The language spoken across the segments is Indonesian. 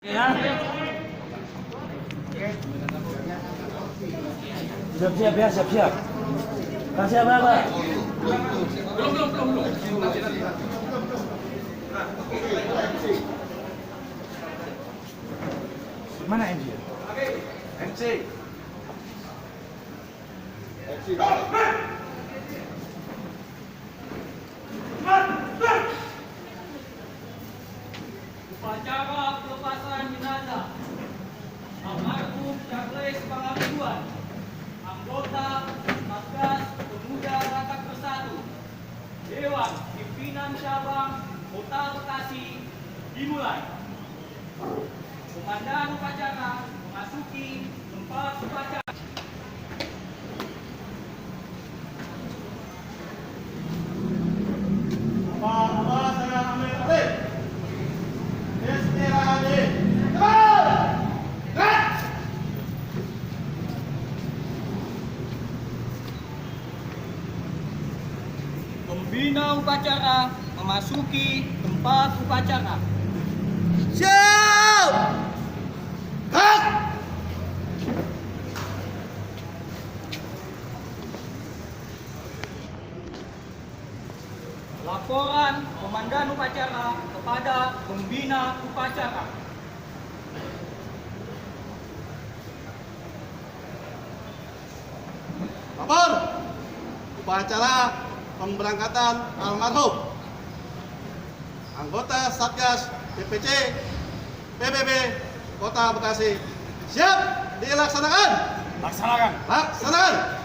Ya. Siap-siap ya, siap-siap. Kasih apa? Belum. Mana MC? MC. Upacara pelepasan jenazah almarhum Charles Pangaribuan, anggota Satgas Pemuda Batak Bersatu, Dewan Pimpinan Cabang Kota Bekasi dimulai. Komandan upacara memasuki tempat upacara. Pembina upacara memasuki tempat upacara. Siap! Hak! Laporan komandan upacara kepada pembina upacara. Lapor upacara pemberangkatan almarhum anggota Satgas DPC PBB Kota Bekasi siap dilaksanakan. Laksanakan.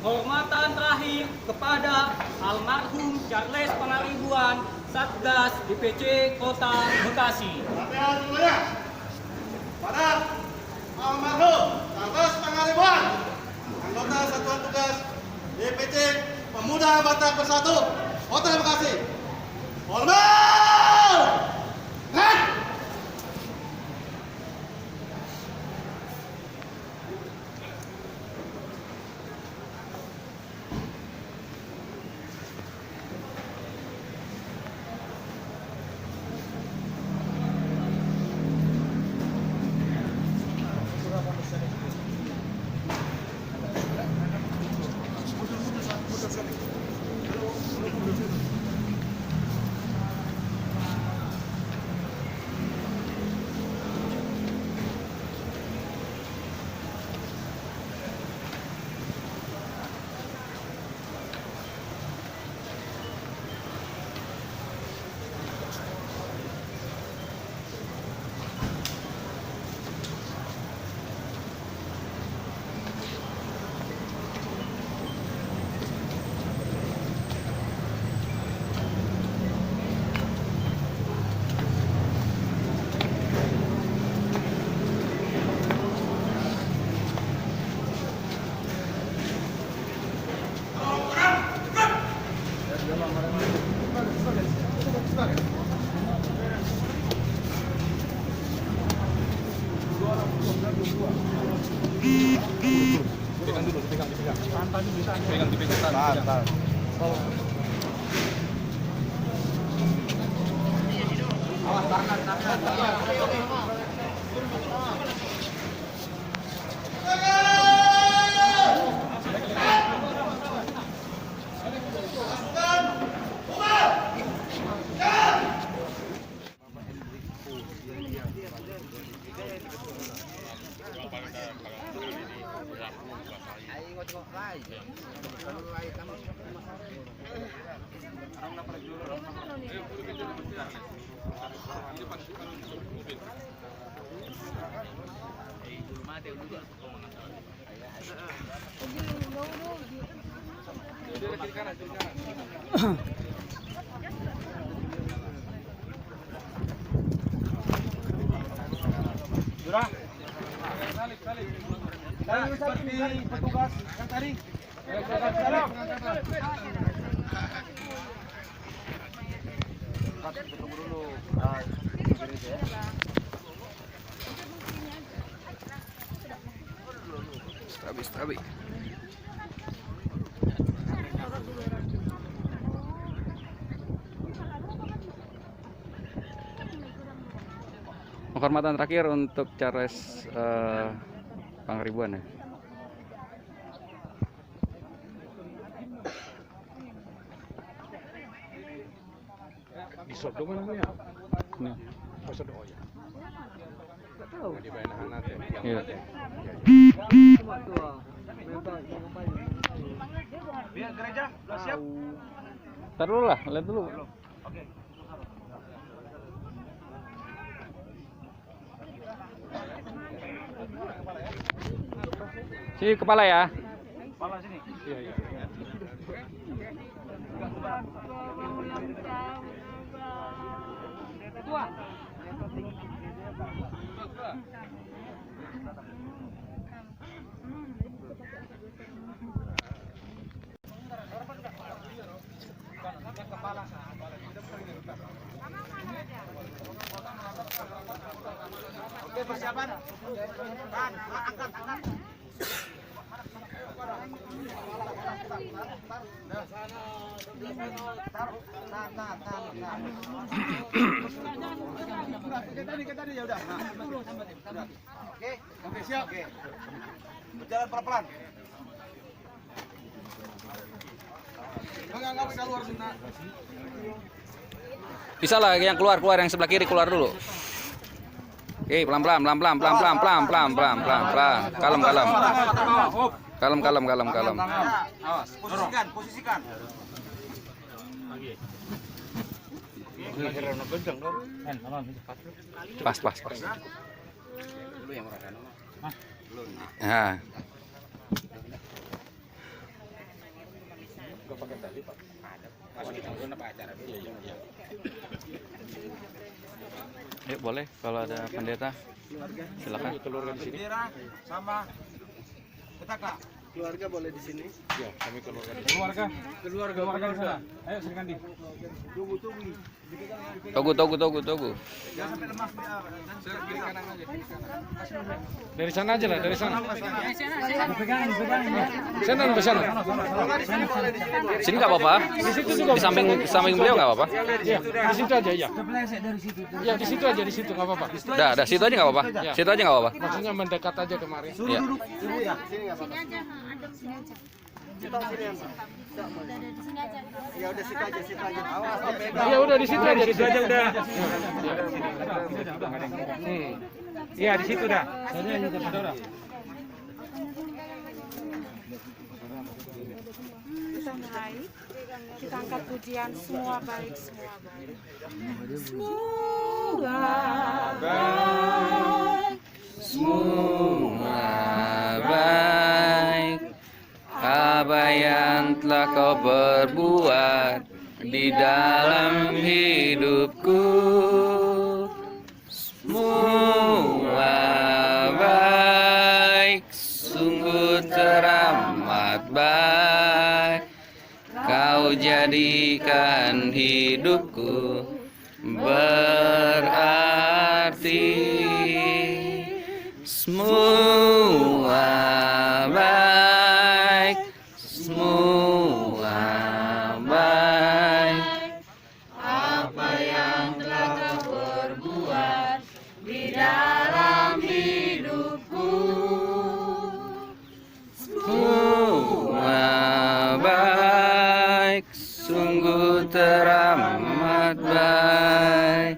Penghormatan terakhir kepada almarhum Charles Pangaribuan, Satgas DPC Kota Bekasi. Latihan semuanya pada almarhum Charles Pangaribuan, anggota Satuan Tugas DPC Pemuda Batak Bersatu Kota Bekasi. Hormat! Pegang. Awas tangan. Sudah? Tadi seperti petugas yang tadi. Salam. Ketemu dulu. Strabi. Penghormatan terakhir untuk Charles Pangaribuan ya. Di Sodo mana punya? Nah, Oh, Sodo oh ya. Di Bainahan ya. iya. Biar gereja, udah siap. Ntar dulu lah, lihat dulu. Oke. Sini kepala ya. Kepala sini. Iya, iya. Tua. Oke, persiapan. Tahan, angkat. Tadi ya udah. Oke, siap. Oke. Berjalan pelan-pelan. Enggak keluar sana. Bisa lah yang keluar yang sebelah kiri keluar dulu. Oke, pelan-pelan. Kalem. Awas, posisikan. Pas. Nah. Yuk boleh kalau ada pendeta silakan. Keluarga di sini. Bendera sama petaka. Keluarga boleh di sini. Ya, kami keluarga di sini. Keluarga di sana. Ayo Srikandi. Tunggu. Jangan sampai lemas dia. Kiri kanan aja. Dari sana aja lah, dari sana. Sana ke sana. Sini nggak apa-apa. Di samping beliau nggak apa-apa. Ya, di situ aja ya. Ya, di situ aja, di situ nggak apa-apa. Dah, situ aja nggak apa-apa. Situ aja nggak apa-apa. Maksudnya mendekat aja kemari. Iya. Sini ya, sini nggak apa-apa. Kita sini yang ya udah situ aja. Awas, Ya udah di situ aja udah. Iya, di situ dah. Kita mulai, kita angkat pujian semua baik. Semua baik. Apa yang telah kau perbuat di dalam hidupku, semua baik, sungguh teramat baik. Kau jadikan hidupku berarti. Semua baik, semua baik. Apa yang telah kau perbuat di dalam hidupku, semua baik, sungguh teramat baik.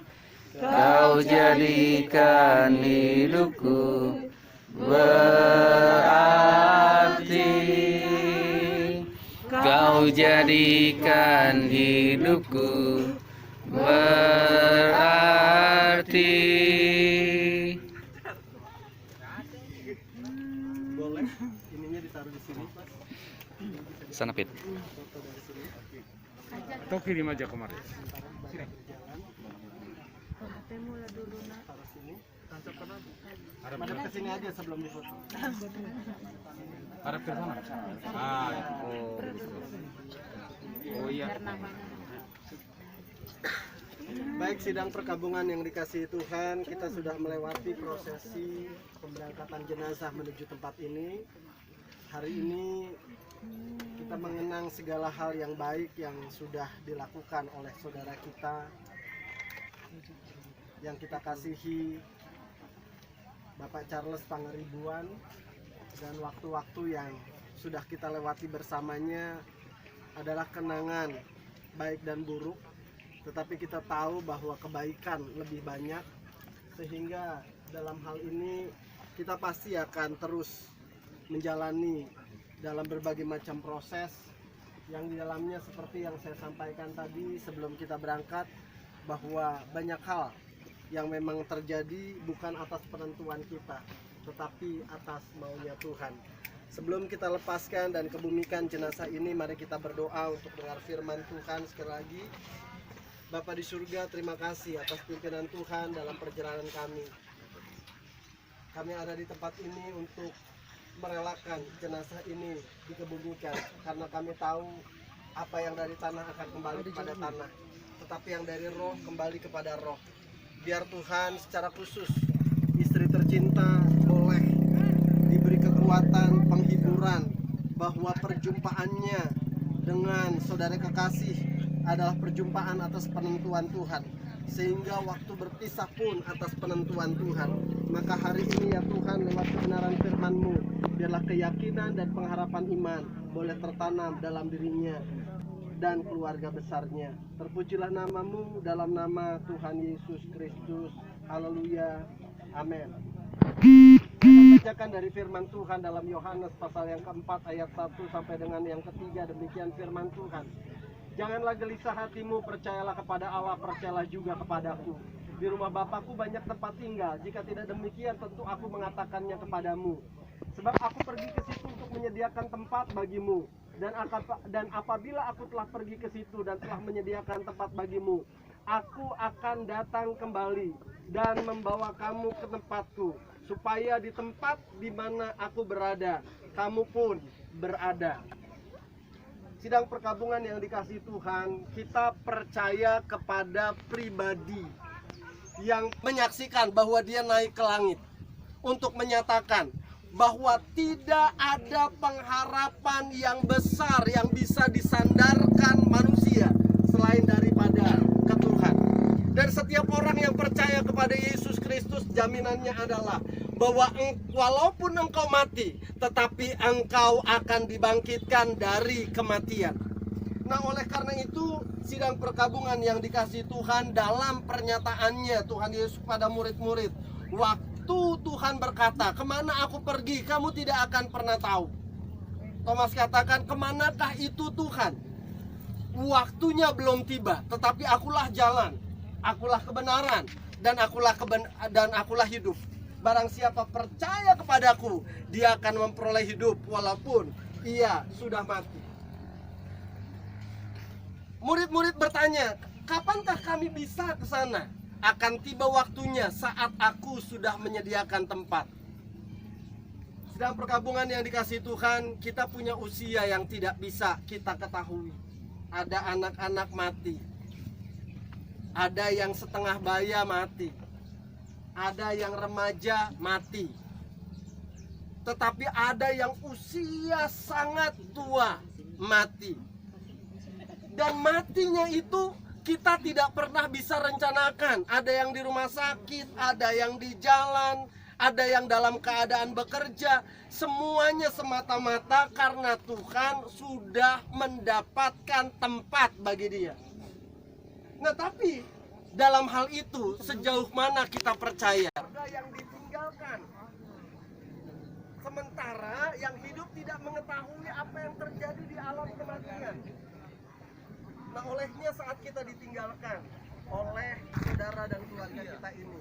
Kau jadikan hidupku berarti. Kau jadikan hidupku berarti. boleh. Ininya ditaruh di sini, Mas. Sana Pit. Atau kirim aja kemari. Taruh sini. Madep ke sini aja sebelum difoto. Harap ke sana. Oh iya. Baik sidang perkabungan yang dikasihi Tuhan, kita sudah melewati prosesi pemberangkatan jenazah menuju tempat ini. Hari ini kita mengenang segala hal yang baik yang sudah dilakukan oleh saudara kita yang kita kasihi, Bapak Charles Pangaribuan, dan waktu-waktu yang sudah kita lewati bersamanya adalah kenangan baik dan buruk, tetapi kita tahu bahwa kebaikan lebih banyak, sehingga dalam hal ini kita pasti akan terus menjalani dalam berbagai macam proses yang di dalamnya seperti yang saya sampaikan tadi sebelum kita berangkat, bahwa banyak hal yang memang terjadi bukan atas penentuan kita, tetapi atas maunya Tuhan. Sebelum kita lepaskan dan kebumikan jenazah ini, mari kita berdoa untuk dengar firman Tuhan sekali lagi. Bapa di surga, terima kasih atas pimpinan Tuhan dalam perjalanan kami. Kami ada di tempat ini untuk merelakan jenazah ini dikebumikan, karena kami tahu apa yang dari tanah akan kembali kepada tanah, tetapi yang dari roh kembali kepada roh. Biar Tuhan secara khusus istri tercinta boleh diberi kekuatan, penghiburan, bahwa perjumpaannya dengan saudara kekasih adalah perjumpaan atas penentuan Tuhan, sehingga waktu berpisah pun atas penentuan Tuhan. Maka hari ini ya Tuhan, lewat kebenaran firman-Mu, biarlah keyakinan dan pengharapan iman boleh tertanam dalam dirinya dan keluarga besarnya. Terpujilah nama-Mu dalam nama Tuhan Yesus Kristus. Haleluya. Amin. Kita bacakan dari firman Tuhan dalam Yohanes pasal yang keempat ayat 1 sampai dengan yang ketiga. Demikian firman Tuhan. Janganlah gelisah hatimu, percayalah kepada Allah, percayalah juga kepadaku. Di rumah Bapakku banyak tempat tinggal. Jika tidak demikian, tentu aku mengatakannya kepadamu. Sebab aku pergi ke situ untuk menyediakan tempat bagimu. Dan apabila aku telah pergi ke situ dan telah menyediakan tempat bagimu, aku akan datang kembali dan membawa kamu ke tempatku, supaya di tempat di mana aku berada, kamu pun berada. Sidang perkabungan yang dikasihi Tuhan, kita percaya kepada pribadi yang menyaksikan bahwa dia naik ke langit untuk menyatakan bahwa tidak ada pengharapan yang besar yang bisa disandarkan manusia selain daripada ke Tuhan. Dan setiap orang yang percaya kepada Yesus Kristus, jaminannya adalah bahwa walaupun engkau mati, tetapi engkau akan dibangkitkan dari kematian. Nah, oleh karena itu, sidang perkabungan yang dikasihi Tuhan, dalam pernyataannya Tuhan Yesus pada murid-murid, waktu Tuhan berkata, kemana aku pergi, kamu tidak akan pernah tahu. Thomas katakan, kemanakah itu Tuhan? Waktunya belum tiba, tetapi akulah jalan, akulah kebenaran, dan akulah hidup. Barang siapa percaya kepadaku, dia akan memperoleh hidup walaupun ia sudah mati. Murid-murid bertanya, kapankah kami bisa ke sana? Akan tiba waktunya saat aku sudah menyediakan tempat. Sedang perkabungan yang dikasihi Tuhan, kita punya usia yang tidak bisa kita ketahui. Ada anak-anak mati, ada yang setengah baya mati, ada yang remaja mati, tetapi ada yang usia sangat tua mati. Dan matinya itu kita tidak pernah bisa rencanakan. Ada yang di rumah sakit, ada yang di jalan, ada yang dalam keadaan bekerja. Semuanya semata-mata karena Tuhan sudah mendapatkan tempat bagi dia. Nah, tapi dalam hal itu sejauh mana kita percaya? Ada yang ditinggalkan, sementara yang hidup tidak mengetahui apa yang terjadi di alam kematian. Nah, olehnya saat kita ditinggalkan oleh saudara dan keluarga kita ini,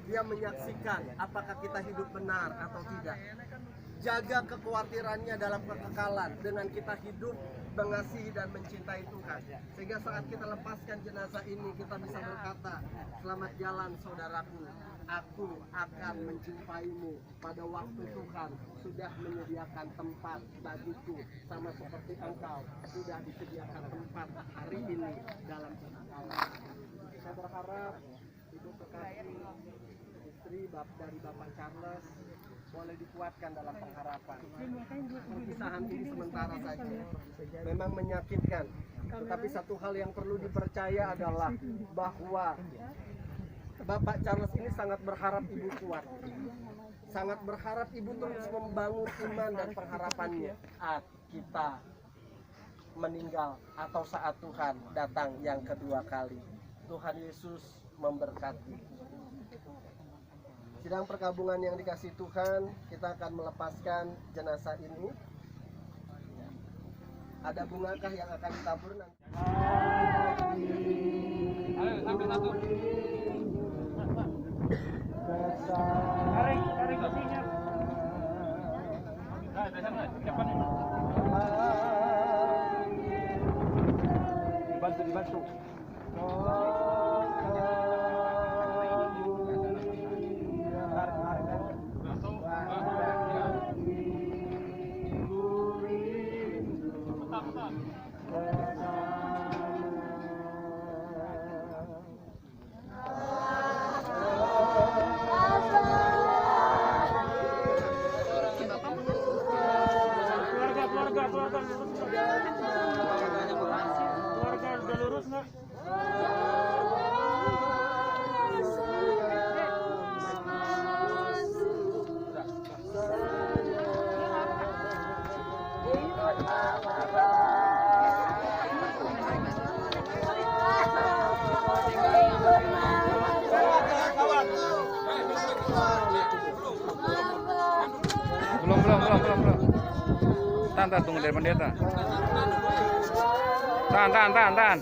dia menyaksikan apakah kita hidup benar atau tidak. Jaga kekhawatirannya dalam kekekalan dengan kita hidup mengasihi dan mencintai Tuhan, sehingga saat kita lepaskan jenazah ini kita bisa berkata, selamat jalan saudaraku, aku akan menjumpaimu pada waktu Tuhan sudah menyediakan tempat bagiku, sama seperti engkau sudah disediakan tempat hari ini dalam kekekalan. berharap Ibu Kekasih, istri dari Bapak Charles, boleh dikuatkan dalam pengharapan. Perpisahan ini sementara saja, memang menyakitkan. Tetapi satu hal yang perlu dipercaya adalah bahwa Bapak Charles ini sangat berharap Ibu kuat. Sangat berharap Ibu terus membangun iman dan pengharapannya saat kita meninggal atau saat Tuhan datang yang kedua kali. Tuhan Yesus memberkati. Sidang perkabungan yang dikasih Tuhan, kita akan melepaskan jenazah ini. Ada bungakah yang akan ditabur nanti? Ayo, sambil satu. Tarik besinya. Nah, dari sana, siapa nih? Dibantu. Keluarga udah lurus nggak? Belum. Tahan, tunggu dari pendeta. Tahan.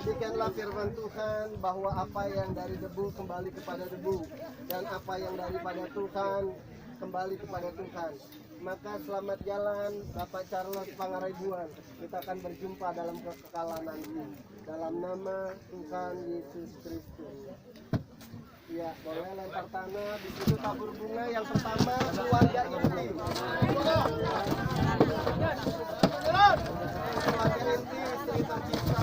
Demikianlah firman Tuhan, bahwa apa yang dari debu kembali kepada debu, dan apa yang daripada Tuhan kembali kepada Tuhan. Maka selamat jalan Bapak Charles Pangaribuan. Kita akan berjumpa dalam kekekalan nanti. Dalam nama Tuhan Yesus Kristus. Ya, boleh lempar tanah. Di situ tabur bunga yang pertama keluarga inti. Keluarga inti, istri tercinta.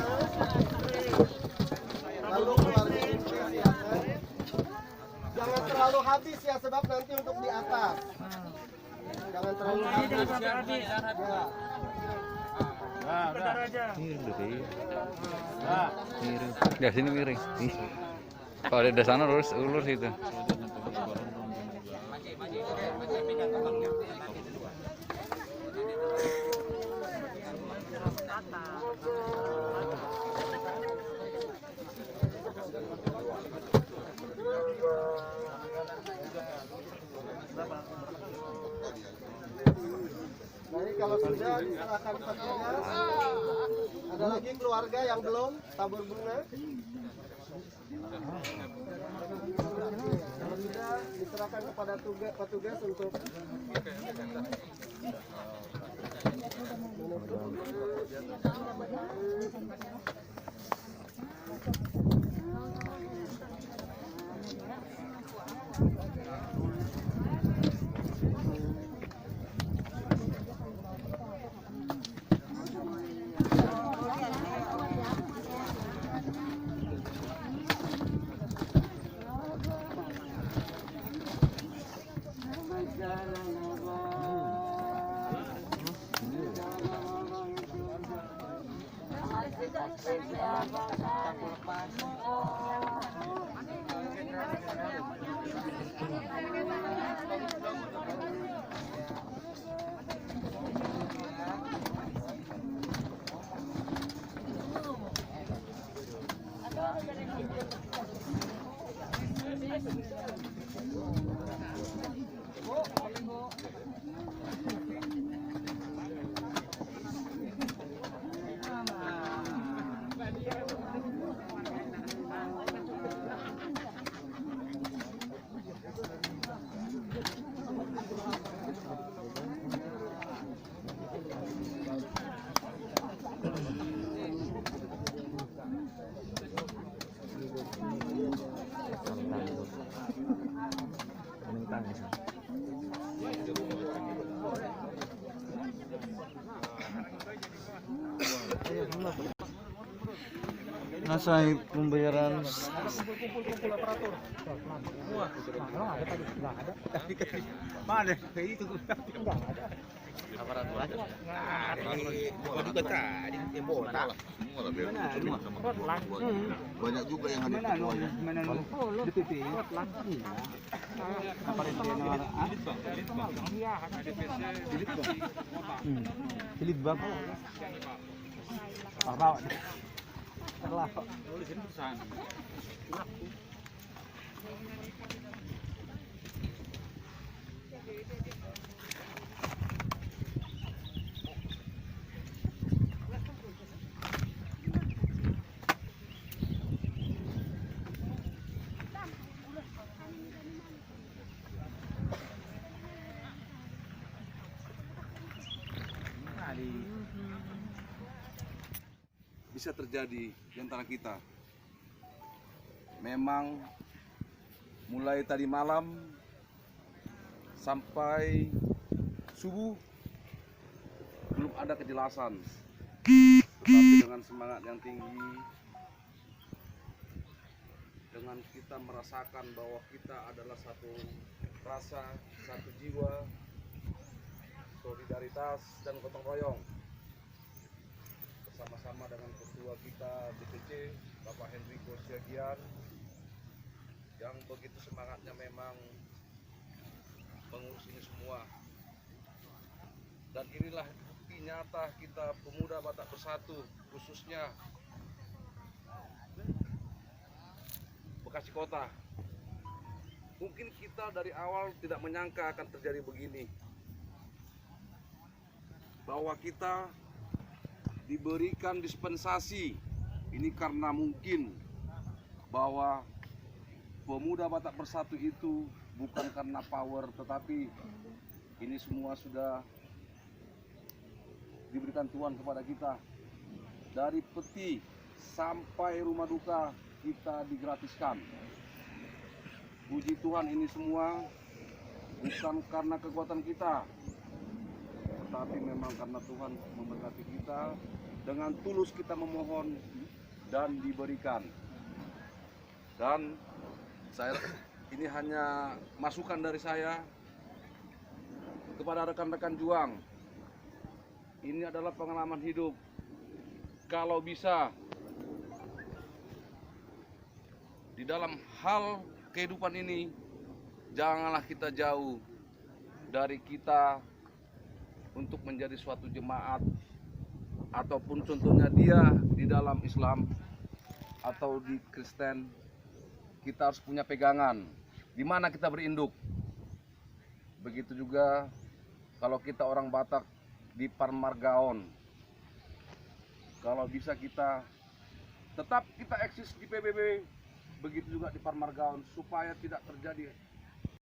Lalu keluarga inti, silakan. Jangan terlalu habis ya, sebab nanti untuk di atas. Jangan terlalu habis. Ya. Di sini miring. Kalau ada sana lurus itu. Jadi kalau sudah diserahkan petugas, ada lagi keluarga yang belum tabur bunga. Kalau sudah diserahkan kepada petugas untuk Nasa pembayaran banyak juga yang ada ketuanya. Bisa terjadi di antara kita. Memang mulai tadi malam sampai subuh belum ada kejelasan. Tetapi dengan semangat yang tinggi, dengan kita merasakan bahwa kita adalah satu rasa, satu jiwa, solidaritas dan gotong royong, bersama-sama dengan ketua kita DPC Bapak Henrico Siagian yang begitu semangatnya memang mengurus ini semua. Dan inilah bukti nyata kita pemuda Batak Bersatu, khususnya Bekasi Kota. Mungkin kita dari awal tidak menyangka akan terjadi begini, bahwa kita diberikan dispensasi ini karena mungkin bahwa pemuda Batak Bersatu itu bukan karena power, tetapi ini semua sudah diberikan Tuhan kepada kita. Dari peti sampai rumah duka kita digratiskan. Puji Tuhan, ini semua bukan karena kekuatan kita, tetapi memang karena Tuhan memberkati kita. Dengan tulus kita memohon dan diberikan. Dan ini hanya masukan dari saya kepada rekan-rekan juang. Ini adalah pengalaman hidup. Kalau bisa di dalam hal kehidupan ini, janganlah kita jauh dari kita untuk menjadi suatu jemaat, ataupun contohnya dia di dalam Islam atau di Kristen. Kita harus punya pegangan di mana kita berinduk. Begitu juga kalau kita orang Batak di Parmargaon, kalau bisa kita tetap kita eksis di PBB, begitu juga di Parmargaon, supaya tidak terjadi